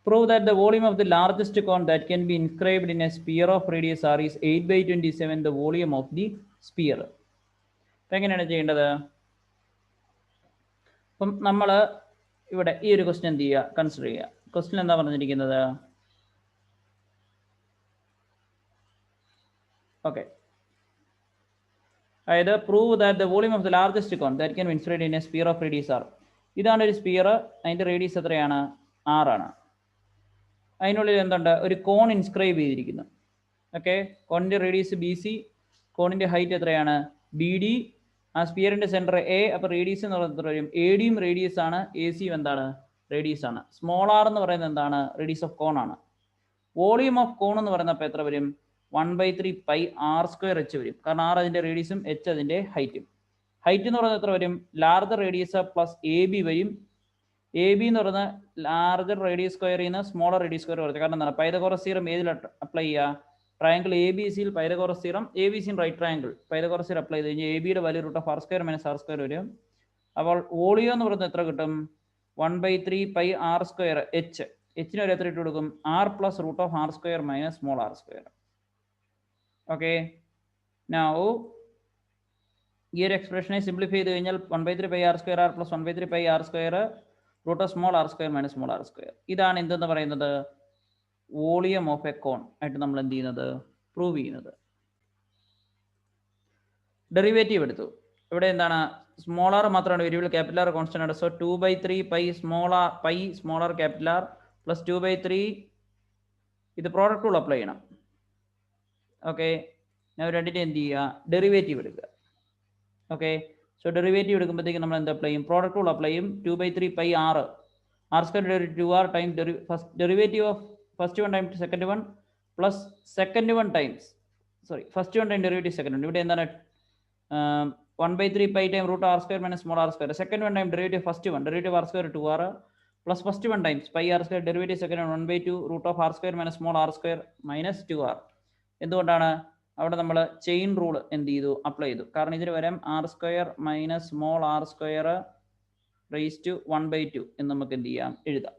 Prove that the volume of the largest cone that can be inscribed in a sphere of radius r is 8/27 the volume of the sphere. അപ്പം എങ്ങനെയാണ് ചെയ്യേണ്ടത്? അപ്പം നമ്മൾ ഇവിടെ ഈ ഒരു ക്വസ്റ്റ്യൻ എന്ത് ചെയ്യുക, കൺസിഡർ ചെയ്യുക. ക്വസ്റ്റ്യൻ എന്താ പറഞ്ഞിരിക്കുന്നത്? ഓക്കെ, അതായത് prove that the volume of the largest cone that can be inscribed in a sphere of radius R. ഇതാണ് ഒരു സ്പിയർ, അതിൻ്റെ റേഡിയസ് എത്രയാണ്? 6 ആണ്. അതിനുള്ളിൽ എന്തുണ്ട്? ഒരു കോൺ ഇൻസ്ക്രൈബ് ചെയ്തിരിക്കുന്നു. ഓക്കെ, കോണിൻ്റെ റേഡിയസ് BC, കോണിൻ്റെ ഹൈറ്റ് എത്രയാണ്? BD. ആ സ്പിയറിൻ്റെ സെൻറ്റർ A. അപ്പോൾ റേഡിയസ് എന്ന് പറയുന്നത് എത്ര വരും? AD റേഡിയസ് ആണ്, AC എന്താണ്? റേഡിയസ് ആണ്. സ്മോൾ r എന്ന് പറയുന്നത് എന്താണ്? റേഡിയസ് ഓഫ് കോൺ ആണ്. വോളിയം ഓഫ് കോൺ എന്ന് പറയുന്നത് അപ്പോൾ എത്ര വരും? 1/3 പൈ r²h വരും. കാരണം r അതിൻ്റെ റേഡിയസും h അതിൻ്റെ ഹൈറ്റും. ഹൈറ്റ് എന്ന് പറയുന്നത് എത്ര വരും? ലാർജർ റേഡിയസ് പ്ലസ് AB വരും. AB എന്ന് പറയുന്നത് ലാർജർ റേഡിയസ് സ്ക്വയറിൽ നിന്ന് സ്മോളർ റേഡിയസ് സ്ക്വയർ കുറച്ച്. കാരണം എന്താണ്? പൈതഗോറസ് തിയറം ഏതിൽ അപ്ലൈ ചെയ്യുക? Triangle ABC Pythagoras theorem, ABC right triangle Pythagoras theorem apply ചെയ്ത് കഴിഞ്ഞാൽ AB വാല്യൂ √r² വരും. അപ്പോൾ വോളിയം എന്ന് പറയുന്നത് എത്ര കിട്ടും? 1/3 പൈ r²h. h ഒരു എത്ര ഇട്ട് കൊടുക്കും? r plus √r² small r². Okay, now ഈ ഒരു എക്സ്പ്രഷനെ സിംപ്ലിഫൈ ചെയ്ത് കഴിഞ്ഞാൽ 1/3 pi r² r plus 1/3 pi r² √small r² small r². ഇതാണ് എന്തെന്ന് പറയുന്നത്? വോളിയം ഓഫ് എ കോൺ ആയിട്ട് നമ്മൾ എന്ത് ചെയ്യുന്നത്? പ്രൂവ് ചെയ്യുന്നത്. ഡെറിവേറ്റീവ് എടുത്തു. ഇവിടെ എന്താണ്? സ്മോൾ ആർ മാത്രമാണ് വേരിയബിൾ, ക്യാപിറ്റൽ ആർ കോൺസ്റ്റന്റ് ആണ്. So 2/3 pi small r capital R plus 2/3 ഇത് പ്രോഡക്റ്റ് റൂൾ അപ്ലൈ ചെയ്യണം. ഓക്കെ, ഞാൻ രണ്ടിൻ്റെ എന്ത് ചെയ്യുക? ഡെറിവേറ്റീവ് എടുക്കുക. ഓക്കെ, സോ ഡെറിവേറ്റീവ് എടുക്കുമ്പോഴത്തേക്കും നമ്മൾ എന്ത് അപ്ലൈ ചെയ്യും? പ്രോഡക്റ്റ് റൂൾ അപ്ലൈ ചെയ്യും. 2/3 pi r² derivative 2r time derivative of first one time second one plus second one times first one time derivative second one. ഇവിടെ എന്താണ്? 1/3 pi time √r² small r². Second one time derivative first one derivative r² 2r plus first one times pi r² derivative second one 1/2 √r² small r² -2r. എന്തുകൊണ്ടാണ്? അവിടെ നമ്മൾ chain rule എന്ത് ചെയ്തു? Apply ചെയ്തു. കാരണം ഇതിന് വരാം r² small r² raise to 1/2 എന്ന് നമുക്ക് എന്ത് ചെയ്യാം? എഴുതാം.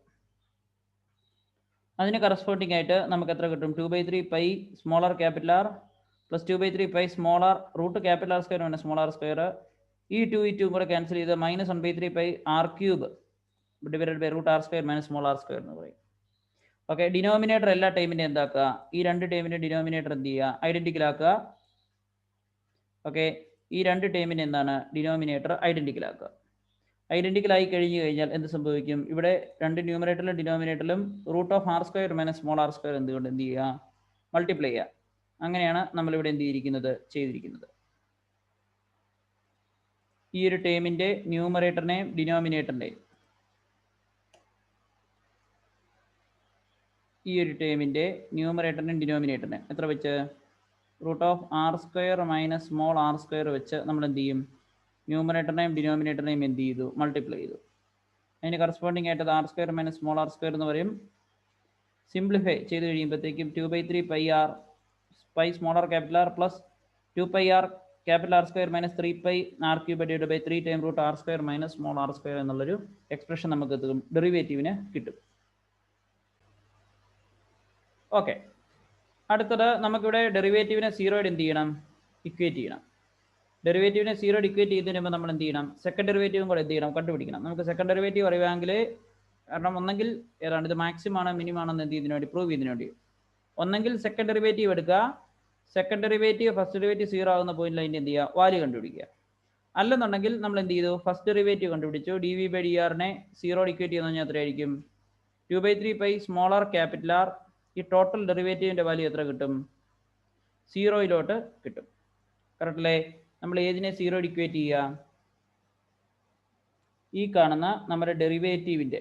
അതിന് കറസ്പോണ്ടിങ് ആയിട്ട് നമുക്ക് എത്ര കിട്ടും? 2/3 pi smaller capital R plus 2/3 pi smaller root capital r² small r². ഈ 2 കൂടെ ക്യാൻസൽ ചെയ്ത് -1/3 pi r³ divided by √r² small r² എന്ന് പറയും. ഓക്കെ, ഡിനോമിനേറ്റർ എല്ലാ ടൈമിൻ്റെ എന്താക്കുക? ഈ രണ്ട് ടൈമിൻ്റെ ഡിനോമിനേറ്റർ എന്ത് ചെയ്യുക? ഐഡന്റിക്കൽ ആക്കുക. ഓക്കെ, ഈ രണ്ട് ടൈമിൻ്റെ എന്താണ്? ഡിനോമിനേറ്റർ ഐഡന്റിക്കൽ ആക്കുക. ഐഡന്റിക്കൽ ആയി കഴിഞ്ഞാൽ എന്ത് സംഭവിക്കും? ഇവിടെ രണ്ട് ന്യൂമറേറ്ററിലും ഡിനോമിനേറ്ററിലും √r² സ്മോൾ r² എന്തുകൊണ്ട് എന്ത് ചെയ്യുക? മൾട്ടിപ്ലൈ ചെയ്യുക. അങ്ങനെയാണ് നമ്മളിവിടെ എന്ത് ചെയ്തിരിക്കുന്നത്. ഈ ഒരു ടേമിൻ്റെ ന്യൂമറേറ്ററിനെയും ഡിനോമിനേറ്ററിൻ്റെയും എത്ര വെച്ച്? √r² സ്മോൾ r² വെച്ച് നമ്മൾ എന്ത് ചെയ്യും? ന്യൂമറേറ്ററിനെയും ഡിനോമിനേറ്ററിനെയും എന്ത് ചെയ്തു? മൾട്ടിപ്ലൈ ചെയ്തു. അതിന് കറസ്പോണ്ടിങ് ആയിട്ട് r² സ്മോൾ r² എന്ന് പറയും. സിംപ്ലിഫൈ ചെയ്ത് കഴിയുമ്പോഴത്തേക്കും 2/3 pi small r capital R plus 2 pi r capital r² -3 pi r³ divided by 3 time √r² small r² എന്നുള്ളൊരു എക്സ്പ്രഷൻ നമുക്ക് ഡെറിവേറ്റീവിന് കിട്ടും. ഓക്കെ, അടുത്തത് നമുക്കിവിടെ ഡെറിവേറ്റീവിനെ 0 എന്ത് ചെയ്യണം? ഇക്വേറ്റ് ചെയ്യണം. ഡെറിവേറ്റീവിനെ 0 ഇക്വേറ്റ് ചെയ്തതിന് മുമ്പ് നമ്മൾ എന്ത് ചെയ്യണം? സെക്കൻഡ് ഡെറിവേറ്റീവും കൂടെ എന്ത് ചെയ്യണം? കണ്ടുപിടിക്കണം. നമുക്ക് സെക്കൻഡ് ഡെറിവേറ്റീവ് അറിയുമെങ്കിൽ, കാരണം ഒന്നെങ്കിൽ ഏതാണ് ഇത് മാക്സിമം ആണോ മിനിമം ആണോ എന്ന് എന്ത് ചെയ്യുന്നതിന് വേണ്ടി? പ്രൂവ് ചെയ്യുന്നതിന് വേണ്ടി ഒന്നെങ്കിൽ സെക്കൻഡ് ഡെറിവേറ്റീവ് എടുക്കുക. സെക്കൻഡ് ഡെറിവേറ്റീവ് ഫസ്റ്റ് ഡെറിവേറ്റീവ് 0 ആകുന്ന പോയിന്റിൽ അതിൻ്റെ എന്ത് ചെയ്യുക? വാല്യൂ കണ്ടുപിടിക്കുക. അല്ലെന്നുണ്ടെങ്കിൽ നമ്മൾ എന്ത് ചെയ്തു? ഫസ്റ്റ് ഡെറിവേറ്റീവ് കണ്ടുപിടിച്ചു. dv/dr-നെ 0 ഇക്വേറ്റ് ചെയ്യുന്ന കഴിഞ്ഞാൽ എത്രയായിരിക്കും? 2/3 pi small r capital R. ഈ ടോട്ടൽ ഡെറിവേറ്റീവിൻ്റെ വാല്യൂ എത്ര കിട്ടും? 0 കിട്ടും. കറക്റ്റ് അല്ലേ? നമ്മൾ ഏതിനെ 0 ഇക്വേറ്റ് ചെയ്യുക? ഈ കാണുന്ന നമ്മുടെ ഡെറിവേറ്റീവിൻ്റെ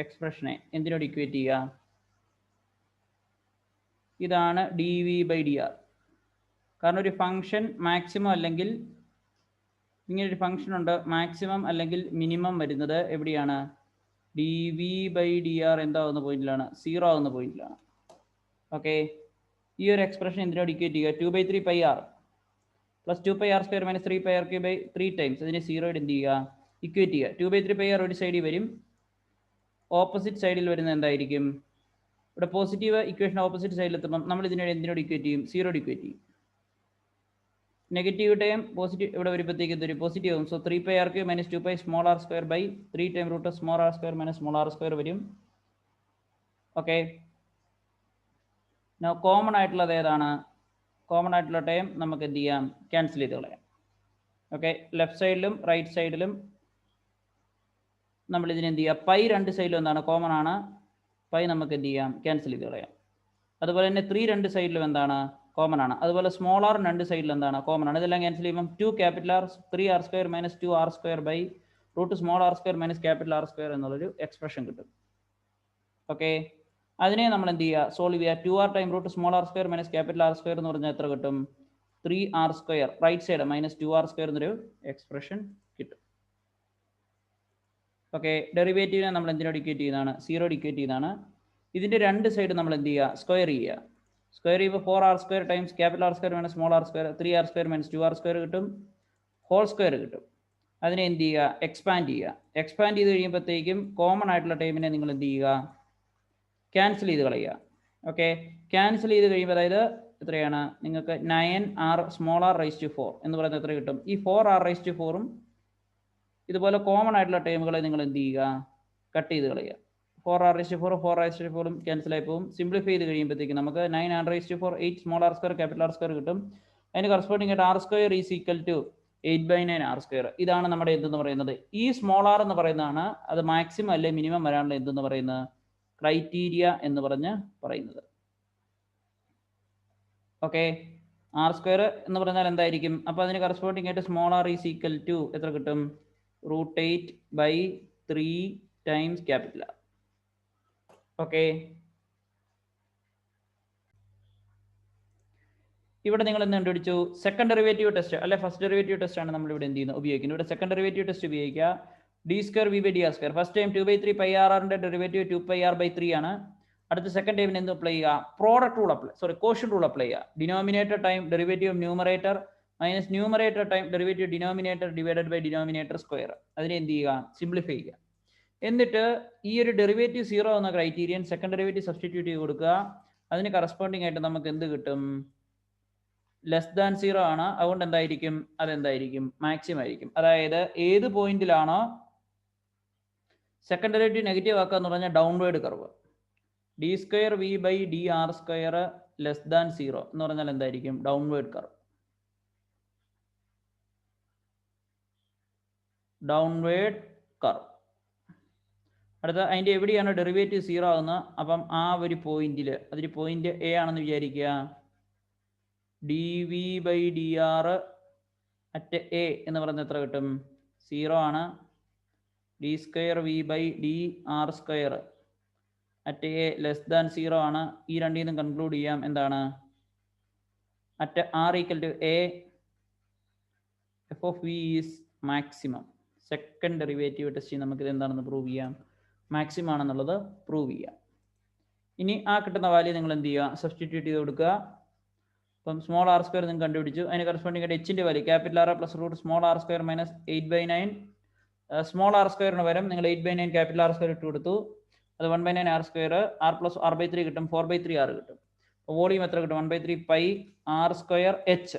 എക്സ്പ്രഷനെ എന്തിനോട് ഇക്വേറ്റ് ചെയ്യുക? ഇതാണ് dv/dr. കാരണം ഒരു ഫംഗ്ഷൻ മാക്സിമം അല്ലെങ്കിൽ ഇങ്ങനൊരു ഫംഗ്ഷൻ ഉണ്ട്, മാക്സിമം അല്ലെങ്കിൽ മിനിമം വരുന്നത് എവിടെയാണ്? dv/dr എന്താവുന്ന പോയിന്റിലാണ്? 0 ആവുന്ന പോയിന്റിലാണ്. ഓക്കെ, ഈ ഒരു എക്സ്പ്രഷൻ എന്തിനോട് ഇക്വേറ്റ് ചെയ്യുക? 2/3 pi r plus 2 pi r² -3 pi r³ by 3 times അതിനെ 0 എന്ത് ചെയ്യുക? ഇക്വേറ്റ് ചെയ്യുക. 2/3 പൈ r ഒരു സൈഡിൽ വരും, ഓപ്പോസിറ്റ് സൈഡിൽ വരുന്നത് എന്തായിരിക്കും? ഇവിടെ പോസിറ്റീവ് ഇക്വേഷൻ ഓപ്പോസിറ്റ് സൈഡിൽ എത്തുമ്പം നമ്മൾ ഇതിനെ എന്തിനോട് ഇക്വേറ്റ് ചെയ്യും? സീറോട് ഇക്വേറ്റ് ചെയ്യും. നെഗറ്റീവ് ടൈം പോസിറ്റീവ് ഇവിടെ വരുമ്പോഴത്തേക്ക് ഇതൊരു പോസിറ്റീവ് ആകും. So 3πr³ - 2π small r square by 3 time root small r square minus small r square വരും. ഓക്കെ, കോമൺ ആയിട്ടുള്ളത് ഏതാണ്? കോമൺ ആയിട്ടുള്ള ടൈം നമുക്ക് എന്ത് ചെയ്യാം? ക്യാൻസൽ ചെയ്ത് കളയാം. ഓക്കെ, ലെഫ്റ്റ് സൈഡിലും റൈറ്റ് സൈഡിലും നമ്മൾ ഇതിന് എന്ത് ചെയ്യുക? പൈ രണ്ട് സൈഡിലും എന്താണ്? കോമൺ ആണ്. പൈ നമുക്ക് എന്ത് ചെയ്യാം? ക്യാൻസൽ ചെയ്ത് കളയാം. അതുപോലെ തന്നെ 3 രണ്ട് സൈഡിലും എന്താണ്? കോമൺ ആണ്. അതുപോലെ സ്മോൾ ആർ രണ്ട് സൈഡിൽ എന്താണ്? കോമൺ ആണ്. ഇതെല്ലാം ക്യാൻസൽ ചെയ്യുമ്പോൾ 2 capital R 3r² - 2r² by root small r square minus capital R square എന്നുള്ളൊരു എക്സ്പ്രഷൻ കിട്ടും. ഓക്കെ, അതിനെ നമ്മൾ എന്ത് ചെയ്യുക? സോൾവ് ചെയ്യുക. 2r time root small r square minus capital R square എന്ന് പറഞ്ഞാൽ എത്ര കിട്ടും? 3r² right side minus 2r² എന്നൊരു എക്സ്പ്രഷൻ കിട്ടും. ഓക്കെ, ഡെറിവേറ്റീവിനെ നമ്മൾ എന്തിനോട് ഇക്വേറ്റ് ചെയ്യുന്നതാണ്? സീറോ ഇക്വേറ്റ് ചെയ്യുന്നതാണ്. ഇതിൻ്റെ രണ്ട് സൈഡ് നമ്മൾ എന്ത് ചെയ്യുക? സ്ക്വയർ ചെയ്യുക. സ്ക്വയർ ചെയ്യുമ്പോൾ 4r² times capital R square minus small r square 3r² - 2r² കിട്ടും. ഹോൾ സ്ക്വയർ കിട്ടും. അതിനെ എന്ത് ചെയ്യുക? എക്സ്പാൻഡ് ചെയ്യുക. എക്സ്പാൻഡ് ചെയ്ത് കഴിയുമ്പോഴത്തേക്കും കോമൺ ആയിട്ടുള്ള ടൈമിനെ നിങ്ങൾ എന്ത് ചെയ്യുക? ക്യാൻസൽ ചെയ്ത് കളയുക. ഓക്കെ, ക്യാൻസൽ ചെയ്ത് കഴിയുമ്പോൾ അതായത് എത്രയാണ്? നിങ്ങൾക്ക് 9r small R rice to 4 എന്ന് പറയുന്നത് എത്ര കിട്ടും? ഈ 4r റൈസ് ടു 4ഉം ഇതുപോലെ കോമൺ ആയിട്ടുള്ള ടൈമുകളെ നിങ്ങൾ എന്ത് ചെയ്യുക? കട്ട് ചെയ്ത് കളയുക. 4r raise to 4 4r raise to 4ഉം ക്യാൻസൽ ആയി പോകും. സിംപ്ലിഫൈ ചെയ്ത് കഴിയുമ്പോഴത്തേക്ക് നമുക്ക് 9r raise to 4 8 small r square capital R square കിട്ടും. അതിന് കറസ്പോണ്ടിങ് ആയിട്ട് r² is equal to 8/9r². ഇതാണ് നമ്മുടെ എന്തെന്ന് പറയുന്നത്? ഈ സ്മോൾ ആർ എന്ന് പറയുന്നതാണ് അത് മാക്സിമം അല്ലെ മിനിമം വരാനുള്ള എന്തെന്ന് പറയുന്നത്? ക്രൈറ്റീരിയ എന്ന് പറഞ്ഞ് പറയുന്നത്. ഓക്കെ, r² എന്ന് പറഞ്ഞാൽ എന്തായിരിക്കും? അപ്പോൾ അതിന് കറസ്പോണ്ടിങ് ആയിട്ട് small r is equal to എത്ര കിട്ടും? √8/3 ടൈംസ് ക്യാപിറ്റൽ ആർ. ഓക്കെ, ഇവിടെ നിങ്ങൾ എന്ത് കണ്ടുപിടിച്ചു? സെക്കൻഡ് ഡെറിവേറ്റീവ് ടെസ്റ്റ് അല്ലെ ഫസ്റ്റ് ഡെറിവേറ്റീവ് ടെസ്റ്റ് ആണ് നമ്മൾ ഇവിടെ എന്ത് ചെയ്യുന്നത്? ഉപയോഗിക്കുന്നത്. ഇവിടെ സെക്കൻഡ് ഡെറിവേറ്റീവ് ടെസ്റ്റ് ഉപയോഗിക്കുക. d² v/dr². First time 2/3πr derivative 2πr/3 ആണ്. അടുത്ത സെക്കൻഡ് ടൈമിന് എന്ത് അപ്ലൈ ചെയ്യുക? Product rule apply quotient rule apply ചെയ്യുക. Denominator time derivative of numerator minus numerator time derivative denominator divided by denominator square. അതിനെ എന്ത് ചെയ്യുക? സിംപ്ലിഫൈ ചെയ്യുക. എന്നിട്ട് ഈ ഒരു ഡെറിവേറ്റീവ് 0 എന്ന ക്രൈറ്റീരിയൻ സെക്കൻഡ് ഡെറിവേറ്റീവ് സബ്സ്റ്റിറ്റ്യൂട്ട് ചെയ്ത് കൊടുക്കുക. അതിന് കറസ്പോണ്ടിങ് ആയിട്ട് നമുക്ക് എന്ത് കിട്ടും? <0 ആണ്. അതുകൊണ്ട് എന്തായിരിക്കും? അതെന്തായിരിക്കും? മാക്സിമം ആയിരിക്കും. അതായത് ഏത് പോയിന്റിലാണോ സെക്കൻഡ് ഡെറിവേറ്റീവ് നെഗറ്റീവ് ആക്കുക എന്ന് പറഞ്ഞാൽ ഡൗൺവേർഡ് കർവ് d² v/dr² <0 എന്ന് പറഞ്ഞാൽ എന്തായിരിക്കും? Downward curve. Downward curve. അടുത്ത അതിൻ്റെ എവിടെയാണ് ഡെറിവേറ്റീവ് 0 ആകുന്നത്? അപ്പം ആ ഒരു പോയിന്റിൽ അതൊരു പോയിന്റ് എ ആണെന്ന് വിചാരിക്കുക. dv/dr അറ്റ് എ എന്ന് പറയുന്നത് എത്ര കിട്ടും? 0 ആണ്. d² v/dr² അറ്റ് എ <0 ആണ്. ഈ രണ്ടിൽ നിന്നും കൺക്ലൂഡ് ചെയ്യാം എന്താണ്? At r equal to a f of v is maximum. Second derivative test നമുക്കിത് എന്താണെന്ന് പ്രൂവ് ചെയ്യാം? മാക്സിമം ആണെന്നുള്ളത് പ്രൂവ് ചെയ്യാം. ഇനി ആ കിട്ടുന്ന വാല്യൂ നിങ്ങൾ എന്ത് ചെയ്യുക? സബ്സ്റ്റിറ്റ്യൂട്ട് ചെയ്ത് കൊടുക്കുക. അപ്പം സ്മോൾ r² നിങ്ങൾ കണ്ടുപിടിച്ചു. അതിന് കറസ്പോണ്ടിങ് ആയിട്ട് എച്ചിൻ്റെ value capital R plus root small r² minus 8/9 small r² വരും. നിങ്ങൾ 8/9 ക്യാപിറ്റൽ r² ഇട്ട് കൊടുത്തു. അത് 1/9 r² r പ്ലസ് r/3 കിട്ടും. 4/3 r കിട്ടും. വോളിയം എത്ര കിട്ടും? 1/3 പൈ r² h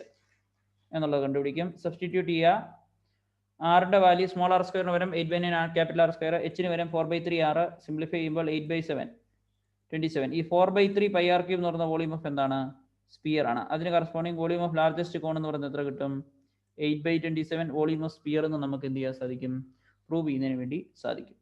എന്നുള്ളത് കണ്ടുപിടിക്കും. സബ്സ്റ്റിറ്റ്യൂട്ട് ചെയ്യുക. ആറിൻ്റെ വാല്യൂ സ്മോൾ r² വരും 8/9 ക്യാപിറ്റൽ r². എച്ചിന് വരും 4/3 r. സിംപ്ലിഫൈ ചെയ്യുമ്പോൾ 8/7 27. ഈ 4/3 πr³ എന്ന് പറയുന്ന വോളിയം ഓഫ് എന്താണ്? സ്പിയർ ആണ്. അതിന് കറസ്പോണ്ടിങ് വോളിയം ഓഫ് ലാർജസ്റ്റ് കോൺ എന്ന് പറയുന്നത് എത്ര കിട്ടും? 8/27 വോളിയം ഓഫ് സ്പിയർ എന്ന് നമുക്ക് എന്ത് ചെയ്യാൻ സാധിക്കും? പ്രൂവ് ചെയ്യുന്നതിന് വേണ്ടി സാധിക്കും.